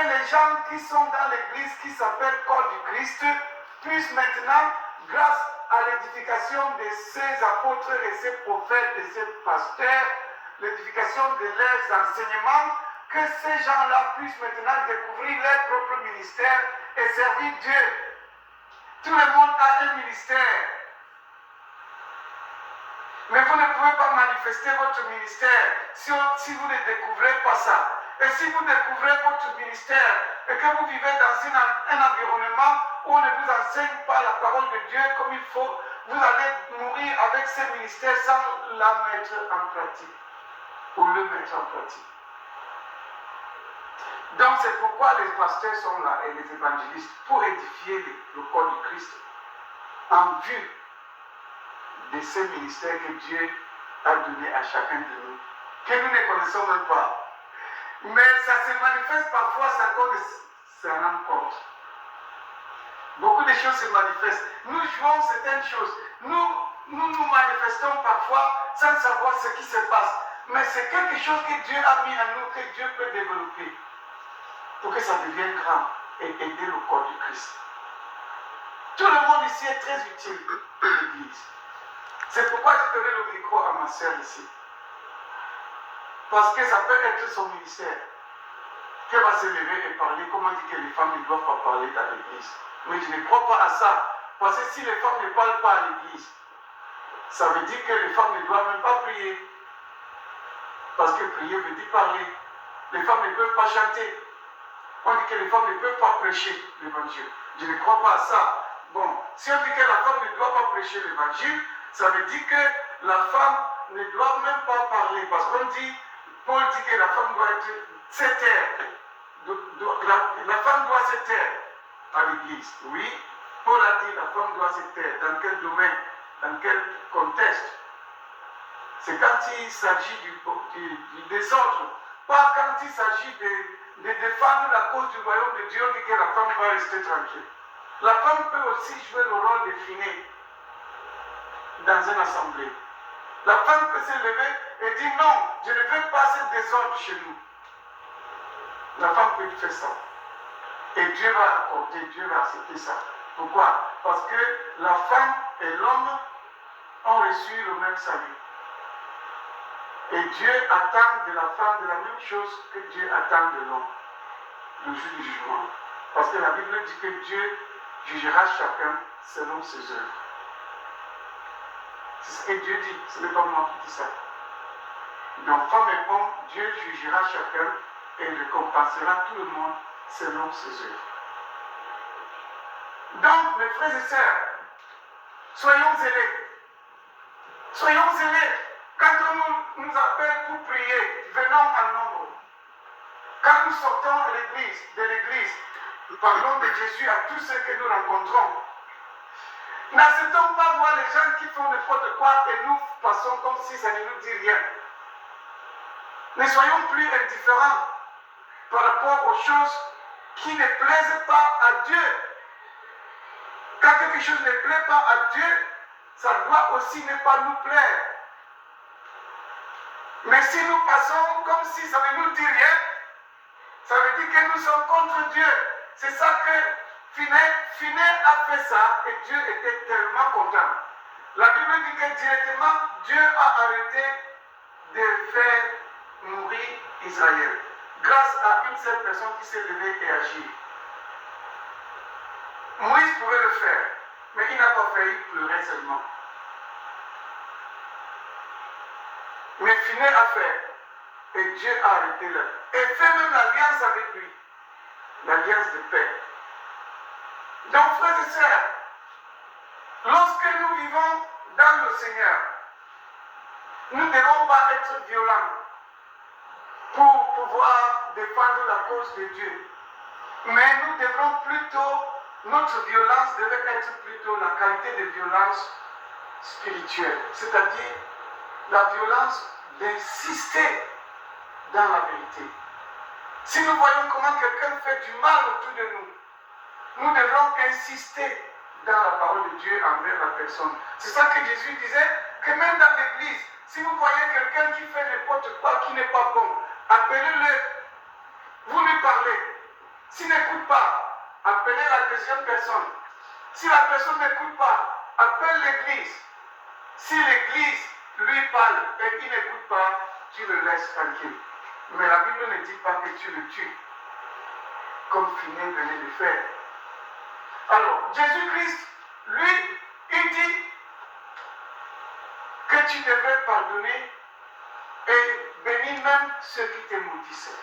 les gens qui sont dans l'église, qui s'appelle corps du Christ, puissent maintenant, grâce à l'édification de ces apôtres et ces prophètes et ces pasteurs, l'édification de leurs enseignements, que ces gens-là puissent maintenant découvrir leur propre ministère et servir Dieu. Tout le monde a un ministère. Mais vous ne pouvez pas manifester votre ministère si vous ne découvrez pas ça. Et si vous découvrez votre ministère et que vous vivez dans un environnement où on ne vous enseigne pas la parole de Dieu comme il faut, vous allez mourir avec ce ministère sans la mettre en pratique ou le mettre en pratique. Donc c'est pourquoi les pasteurs sont là et les évangélistes pour édifier le corps du Christ en vue de ces ministères que Dieu a donné à chacun de nous, que nous ne connaissons même pas. Mais ça se manifeste parfois sans qu'on se rende compte. Beaucoup de choses se manifestent. Nous jouons certaines choses. Nous manifestons parfois sans savoir ce qui se passe. Mais c'est quelque chose que Dieu a mis en nous, que Dieu peut développer pour que ça devienne grand et aider le corps du Christ. Tout le monde ici est très utile pour l'Église. C'est pourquoi je donnais le micro à ma soeur ici. Parce que ça peut être son ministère. Qu'elle va se lever et parler. Comment dire que les femmes ne doivent pas parler dans l'Église. Mais je ne crois pas à ça. Parce que si les femmes ne parlent pas à l'Église, ça veut dire que les femmes ne doivent même pas prier. Parce que prier veut dire parler. Les femmes ne peuvent pas chanter. On dit que les femmes ne peuvent pas prêcher l'évangile. Je ne crois pas à ça. Bon, si on dit que la femme ne doit pas prêcher l'évangile, ça veut dire que la femme ne doit même pas parler. Parce qu'on dit, Paul dit que la femme doit se taire. La femme doit se taire à l'église. Oui, Paul a dit la femme doit se taire. Dans quel domaine? Dans quel contexte? C'est quand il s'agit du désordre. Pas quand il s'agit de défendre la cause du royaume de Dieu, on dit que la femme doit rester tranquille. La femme peut aussi jouer le rôle de finet dans une assemblée. La femme peut se lever et dire non, je ne veux pas ce désordre chez nous. La femme peut faire ça. Et Dieu va accorder, Dieu va accepter ça. Pourquoi? Parce que la femme et l'homme ont reçu le même salut. Et Dieu attend de la femme de la même chose que Dieu attend de l'homme, le jour du jugement. Parce que la Bible dit que Dieu jugera chacun selon ses œuvres. C'est ce que Dieu dit, ce n'est pas moi qui dis ça. Donc, femme et homme, Dieu jugera chacun et récompensera tout le monde selon ses œuvres. Donc, mes frères et sœurs, soyons zélés. Soyons zélés. Quand on nous appelle pour prier, venons en nombre. Quand nous sortons de l'église, parlons de Jésus à tous ceux que nous rencontrons. N'acceptons pas voir les gens qui font n'importe quoi et nous passons comme si ça ne nous dit rien. Ne soyons plus indifférents par rapport aux choses qui ne plaisent pas à Dieu. Quand quelque chose ne plaît pas à Dieu, ça doit aussi ne pas nous plaire. Mais si nous passons comme si ça ne nous dit rien, ça veut dire que nous sommes contre Dieu. C'est ça que Finet a fait ça et Dieu était tellement content. La Bible dit que directement Dieu a arrêté de faire mourir Israël grâce à une seule personne qui s'est levée et agi. Moïse pouvait le faire, mais il n'a pas fait, il pleurait seulement. Mais Finet a fait et Dieu a arrêté là. Et fait même l'alliance avec lui, l'alliance de paix. Donc, frères et sœurs, lorsque nous vivons dans le Seigneur, nous ne devons pas être violents pour pouvoir défendre la cause de Dieu. Mais nous devrons plutôt, notre violence devait être plutôt la qualité de violence spirituelle. C'est-à-dire la violence d'insister dans la vérité. Si nous voyons comment quelqu'un fait du mal autour de nous, nous devrons insister dans la parole de Dieu envers la personne. C'est ça que Jésus disait, que même dans l'église, si vous voyez quelqu'un qui fait n'importe quoi, qui n'est pas bon, appelez-le, vous lui parlez. S'il n'écoute pas, appelez la deuxième personne. Si la personne n'écoute pas, appelle l'église. Si l'église lui parle et il n'écoute pas, tu le laisses tranquille. Mais la Bible ne dit pas que tu le tues, comme Finney venait de faire. Alors, Jésus-Christ, lui, il dit que tu devrais pardonner et bénir même ceux qui te maudissaient.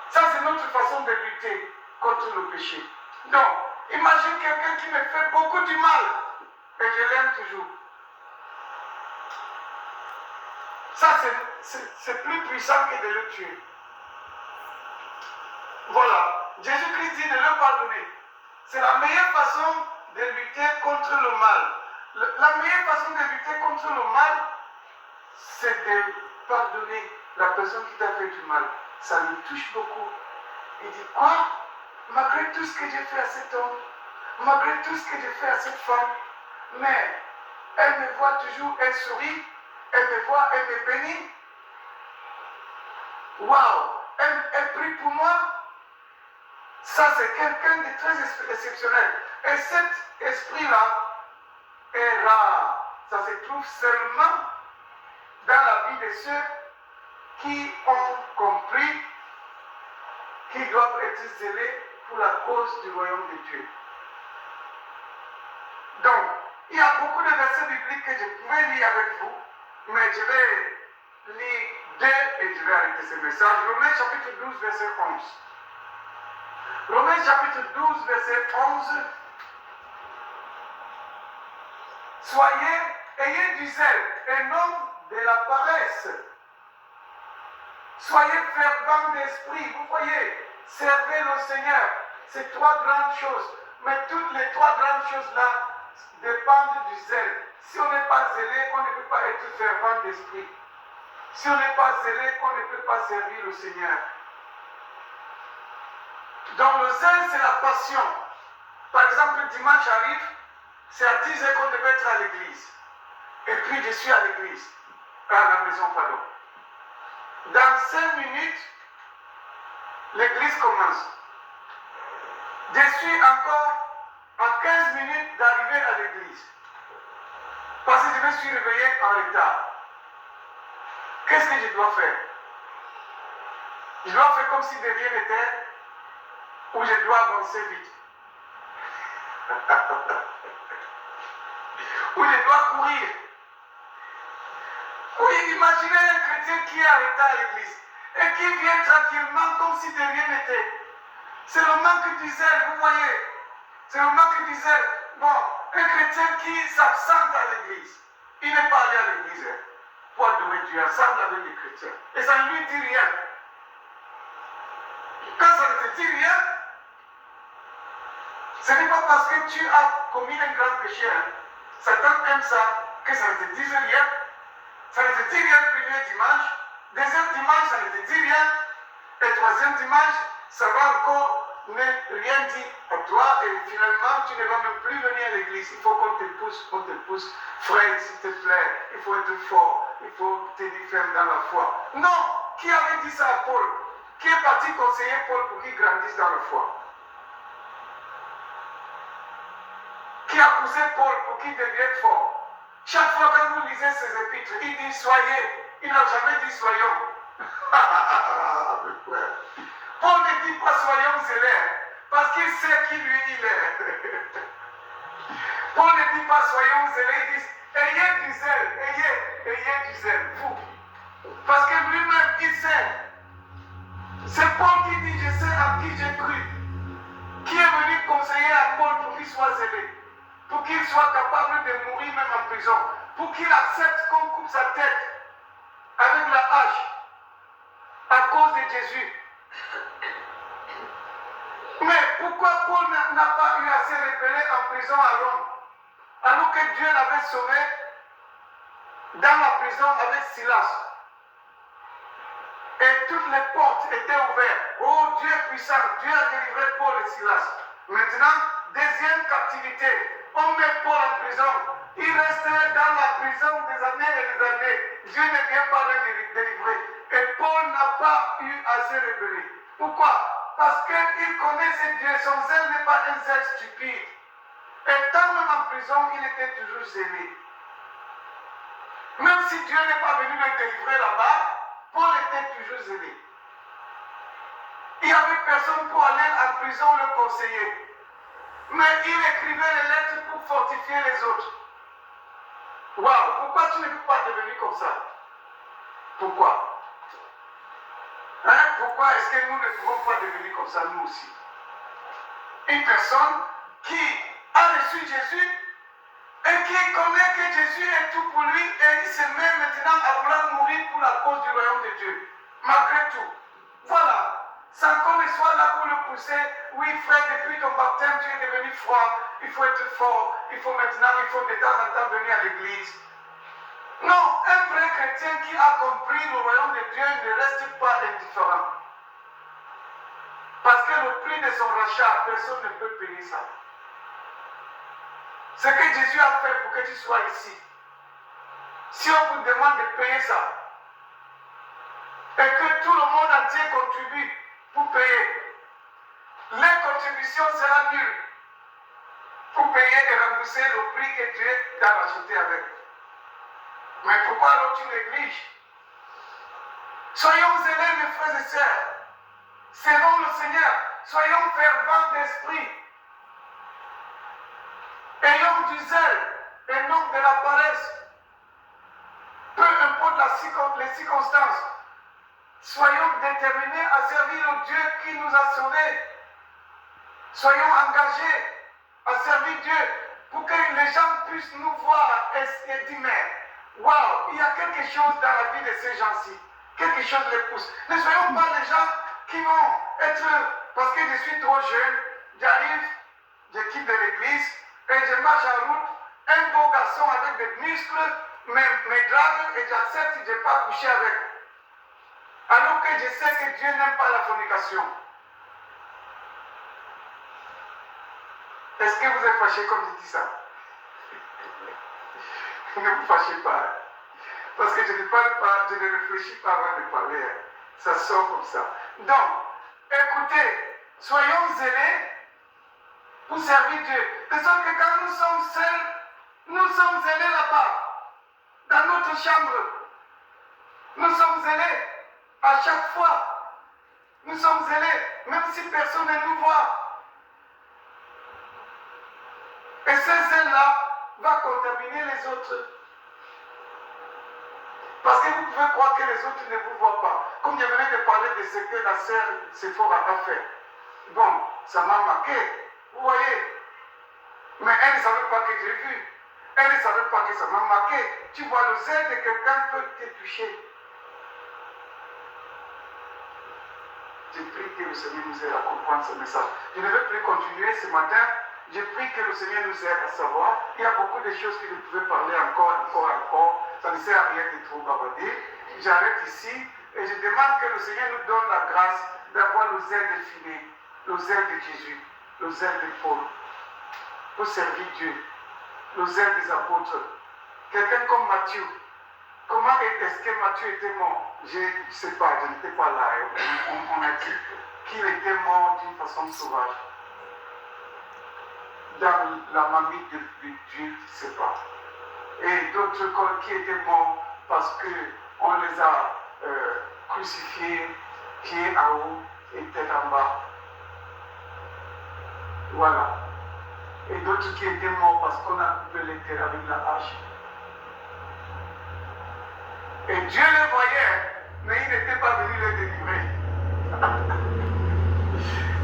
Ça, c'est notre façon de lutter contre le péché. Donc, imagine quelqu'un qui me fait beaucoup du mal et je l'aime toujours. Ça, c'est plus puissant que de le tuer. Voilà. Jésus-Christ dit de le pardonner. C'est la meilleure façon de lutter contre le mal. La meilleure façon de lutter contre le mal, c'est de pardonner la personne qui t'a fait du mal. Ça lui touche beaucoup. Il dit, quoi? Malgré tout ce que j'ai fait à cet homme, malgré tout ce que j'ai fait à cette femme, mais elle me voit toujours, elle sourit, elle me voit, elle me bénit. Waouh! Elle prie pour moi. Ça, c'est quelqu'un de très exceptionnel. Et cet esprit-là est rare. Ça se trouve seulement dans la vie de ceux qui ont compris qu'ils doivent être zélés pour la cause du royaume de Dieu. Donc, il y a beaucoup de versets bibliques que je pouvais lire avec vous, mais je vais lire deux et je vais arrêter ce message. Romains chapitre 12, verset 11. Romains chapitre 12, verset 11. Ayez du zèle et non de la paresse. Soyez fervents d'esprit. Vous voyez, servez le Seigneur. C'est trois grandes choses. Mais toutes les trois grandes choses-là dépendent du zèle. Si on n'est pas zélé, on ne peut pas être fervent d'esprit. Si on n'est pas zélé, on ne peut pas servir le Seigneur. Donc le zèle, c'est la passion. Par exemple, le dimanche arrive, c'est à 10 h qu'on devait être à l'église. Et puis je suis à l'église, à la maison, pardon. Dans 5 minutes, l'église commence. Je suis encore à 15 minutes d'arriver à l'église. Parce que je me suis réveillé en retard. Qu'est-ce que je dois faire? Je dois faire comme si de rien n'était, ou je dois avancer vite. Ou je dois courir. Oui, imaginez un chrétien qui est arrêté à l'église et qui vient tranquillement comme si de rien n'était. C'est le manque du zèle, vous voyez. C'est le manque du zèle. Bon, un chrétien qui s'absente à l'église, il n'est pas allé à l'église pour adorer Dieu ensemble avec les chrétiens. Et ça ne lui dit rien. Quand ça ne te dit rien, ce n'est pas parce que tu as commis un grand péché. Satan aime ça, que ça ne te dise rien. Ça ne te dit rien le premier dimanche. Deuxième dimanche, ça ne te dit rien. Et troisième dimanche, ça va encore ne rien dire à toi. Et finalement, tu ne vas même plus venir à l'église. Il faut qu'on te pousse, qu'on te pousse. Frère, s'il te plaît, il faut être fort. Il faut tenir ferme dans la foi. Non! Qui avait dit ça à Paul? Qui est parti conseiller Paul pour qu'il grandisse dans la foi? Qui a poussé Paul pour qu'il devienne fort? Chaque fois que vous lisez ses épîtres, il dit soyez. Il n'a jamais dit soyons. Paul ne dit pas soyons zélés, parce qu'il sait qui lui il est. Paul ne dit pas soyons zélés, il dit ayez du zèle, ayez du zèle, vous. Parce que lui-même, il sait. C'est Paul qui dit je sais à qui j'ai cru. Qui est venu conseiller à Paul pour qu'il soit zélé, pour qu'il soit capable de mourir même en prison, pour qu'il accepte qu'on coupe sa tête avec la hache à cause de Jésus. Mais pourquoi Paul n'a pas eu à se révéler en prison à Rome, alors que Dieu l'avait sauvé dans la prison avec Silas? Et toutes les portes étaient ouvertes. Oh, Dieu est puissant, Dieu a délivré Paul et Silas. Maintenant, deuxième captivité. On met Paul en prison. Il reste dans la prison des années et des années. Dieu ne vient pas le délivrer. Et Paul n'a pas eu à se révéler. Pourquoi? Parce qu'il connaissait Dieu, son zèle n'est pas un zèle stupide. Étant même en prison, il était toujours zélé. Même si Dieu n'est pas venu le délivrer là-bas, Paul était toujours zélé. Il n'y avait personne pour aller en prison le conseiller. Mais il écrivait les lettres pour fortifier les autres. Waouh, pourquoi tu ne peux pas devenir comme ça? Pourquoi? Pourquoi est-ce que nous ne pouvons pas devenir comme ça, nous aussi? Une personne qui a reçu Jésus et qui connaît que Jésus est tout pour lui et il se met maintenant à vouloir mourir pour la cause du royaume de Dieu. Malgré tout. Voilà. Sans qu'on ne soit là pour le pousser. Oui, frère, depuis ton baptême, tu es devenu froid. Il faut être fort. Il faut de temps en temps venir à l'église. Non, un vrai chrétien qui a compris le royaume de Dieu ne reste pas indifférent. Parce que le prix de son rachat, personne ne peut payer ça. Ce que Jésus a fait pour que tu sois ici. Si on vous demande de payer ça, et que tout le monde entier contribue pour payer, les contributions seront nulles pour payer et rembourser le prix que Dieu t'a racheté avec. Mais pourquoi alors tu négliges? Soyons zélés, mes frères et sœurs. Servons le Seigneur. Soyons fervents d'esprit. Ayons du zèle et non de la paresse. Peu importe les circonstances, soyons déterminés à servir le Dieu qui nous a sauvés. Soyons engagés à servir Dieu pour que les gens puissent nous voir et dire, mais waouh, il y a quelque chose dans la vie de ces gens-ci. Quelque chose les pousse. Ne soyons pas les gens qui vont être, parce que je suis trop jeune, j'arrive, je quitte l'église et je marche en route, un beau garçon avec des muscles me drague et j'accepte que je n'ai pas couché avec. Alors que je sais que Dieu n'aime pas la fornication. Est-ce que vous êtes fâché comme je dis ça? Ne vous fâchez pas. Parce que je ne parle pas, je ne réfléchis pas avant de parler. Ça sort comme ça. Donc, écoutez, soyons zélés pour servir Dieu. De sorte que quand nous sommes seuls, nous sommes zélés là-bas, dans notre chambre. Nous sommes zélés à chaque fois. Nous sommes zélés, même si personne ne nous voit. Et ce zèle-là va contaminer les autres. Parce que vous pouvez croire que les autres ne vous voient pas. Comme je venais de parler de ce que la sœur Sephora a fait. Bon, ça m'a marqué. Vous voyez. Mais elle ne savait pas que j'ai vu. Elle ne savait pas que ça m'a marqué. Tu vois, le zèle de quelqu'un peut te toucher. Je prie que le Seigneur nous aide à comprendre ce message. Je ne vais plus continuer ce matin. Je prie que le Seigneur nous aide à savoir. Il y a beaucoup de choses que je pouvais parler encore. Ça ne sert à rien de trop bavarder. J'arrête ici et je demande que le Seigneur nous donne la grâce d'avoir le zèle de Phiné, le zèle de Jésus, le zèle de Paul, pour servir Dieu, le zèle des apôtres. Quelqu'un comme Matthieu. Comment est-ce que Matthieu était mort? Je ne sais pas, je n'étais pas là. On a dit qu'il était mort d'une façon sauvage. Dans la mamie de Dieu, je ne sais pas. Et d'autres corps qui étaient morts parce qu'on les a crucifiés, pieds en haut et tête en bas. Voilà. Et d'autres qui étaient morts parce qu'on a coupé les terres avec la hache. Et Dieu les voyait, mais il n'était pas venu les délivrer.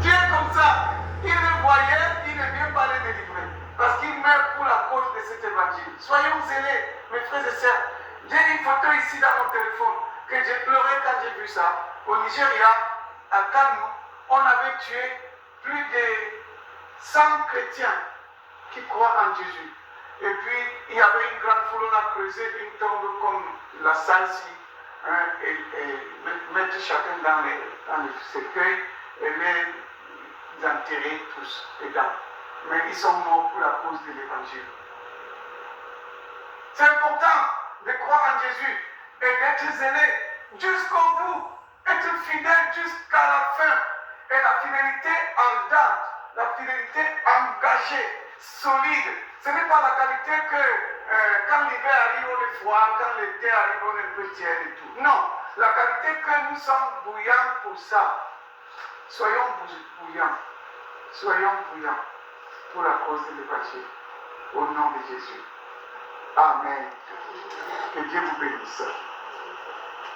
Dieu comme ça, il les voyait, il ne vient pas les délivrer. Parce qu'il meurt pour la cause de cet évangile. Soyons zélés, mes frères et sœurs. J'ai une photo ici dans mon téléphone que j'ai pleuré quand j'ai vu ça. Au Nigeria, à Kano, on avait tué plus de 100 chrétiens qui croient en Jésus. Et puis, il y avait une grande foule, on a creusé une tombe comme la salle-ci, hein, et mettre chacun dans le cercueil et les enterrer tous dedans. Mais ils sont morts pour la cause de l'évangile. C'est important de croire en Jésus et d'être zélé jusqu'au bout. Être fidèle jusqu'à la fin. Et la fidélité en date, la fidélité engagée, solide. Ce n'est pas la qualité que quand l'hiver arrive, on est froid, quand l'été arrive, on est un peu tiède et tout. Non, la qualité que nous sommes bouillants pour ça. Soyons bouillants. Soyons bouillants pour la cause de l'évangile. Au nom de Jésus. Amen. Que Dieu vous bénisse.